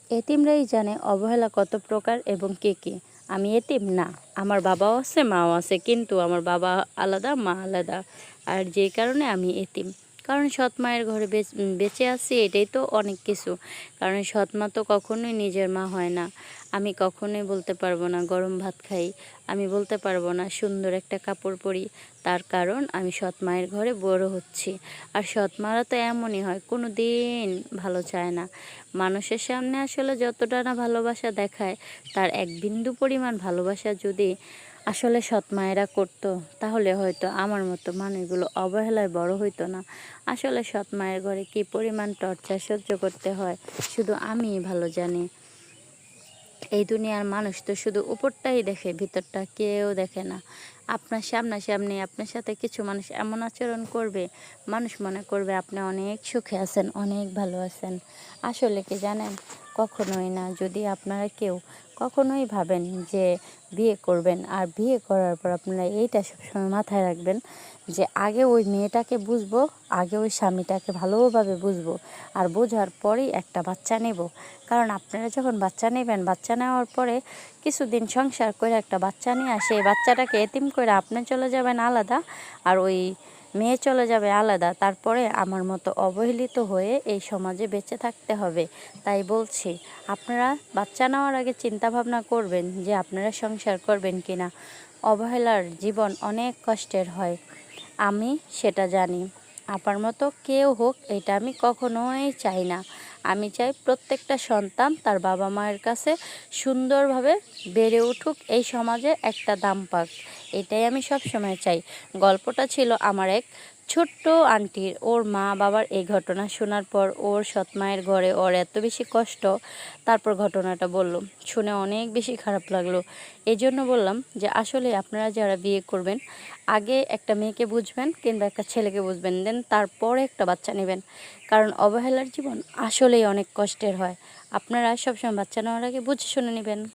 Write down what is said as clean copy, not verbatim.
এতিমরাই জানে অবহেলা কত প্রকার এবং কে কে। আমি এতিম না, আমার বাবাও আছে মাও আছে, কিন্তু আমার বাবা আলাদা মা আলাদা। আর যেই কারণে আমি এতিম, কারণ সৎ মায়ের ঘরে বেঁচে আছি, এটাই তো অনেক কিছু। কারণ সৎ মা তো কখনোই নিজের মা হয় না। আমি কখনোই বলতে পারবো না গরম ভাত খাই, আমি বলতে পারবো না সুন্দর একটা কাপড় পরি, তার কারণ আমি সৎ মায়ের ঘরে বড় হচ্ছি। আর সৎ মারা তো এমনই হয়, কোনো দিন ভালো চায় না। মানুষের সামনে আসলে যতটা না ভালোবাসা দেখায়, তার এক বিন্দু পরিমাণ ভালোবাসা যদি আসলে সৎ মায়েরা করতো, তাহলে হয়তো আমার মতো মানুষগুলো অবহেলায় বড় হইতো না। আসলে সৎ মায়ের ঘরে কী পরিমাণ টর্চার সহ্য করতে হয় শুধু আমিই ভালো জানি। এই দুনিয়ার মানুষ তো শুধু উপরটাই দেখে, ভিতরটা কেউ দেখে না। আপনার সামনাসামনি আপনার সাথে কিছু মানুষ এমন আচরণ করবে, মানুষ মনে করবে আপনি অনেক সুখে আছেন, অনেক ভালো আছেন। আসলে কি জানেন, কখনোই না। যদি আপনারা কেউ কখনোই ভাবেন যে বিয়ে করবেন, আর বিয়ে করার পর আপনারা এইটা সবসময় মাথায় রাখবেন যে আগে ওই মেয়েটাকে বুঝবো, আগে ওই স্বামীটাকে ভালোভাবে বুঝবো, আর বোঝার পরেই একটা বাচ্চা নেব। কারণ আপনারা যখন বাচ্চা নেবেন, বাচ্চা নেওয়ার পরে কিছুদিন সংসার করে একটা বাচ্চা নিয়ে আসে, এই বাচ্চাটাকে এতিম করে আপনি চলে যাবেন আলাদা, আর ওই মেয়ে চলে যাবে আলাদা। তারপরে আমার মতো অবহেলিত হয়ে এই সমাজে বেঁচে থাকতে হবে। তাই বলছি, আপনারা বাচ্চা নেওয়ার আগে চিন্তা ভাবনা করবেন যে আপনারা সংসার করবেন কিনা। অবহেলার জীবন অনেক কষ্টের হয়, আমি সেটা জানি। আপনার মতো কেউ হোক, এটা আমি কখনোই চাই না। আমি চাই প্রত্যেকটা সন্তান তার বাবা মায়ের কাছে সুন্দরভাবে বেড়ে উঠুক, এই সমাজে একটা দাম পাক, এটাই আমি সব সময় চাই। গল্পটা ছিল আমার এক ছোট্ট আন্টির। ওর মা বাবার এই ঘটনা শোনার পর ওর সৎ মায়ের ঘরে ওর এত বেশি কষ্ট, তারপর ঘটনাটা বলল, শুনে অনেক বেশি খারাপ লাগলো। এই জন্য বললাম যে আসলে আপনারা যারা বিয়ে করবেন, আগে একটা মেয়েকে বুঝবেন কিংবা একটা ছেলেকে বুঝবেন, দেন তারপরে একটা বাচ্চা নেবেন। কারণ অবহেলার জীবন আসলেই অনেক কষ্টের হয়। আপনারা সবসময় বাচ্চা নেওয়ার আগে বুঝে শুনে নেবেন।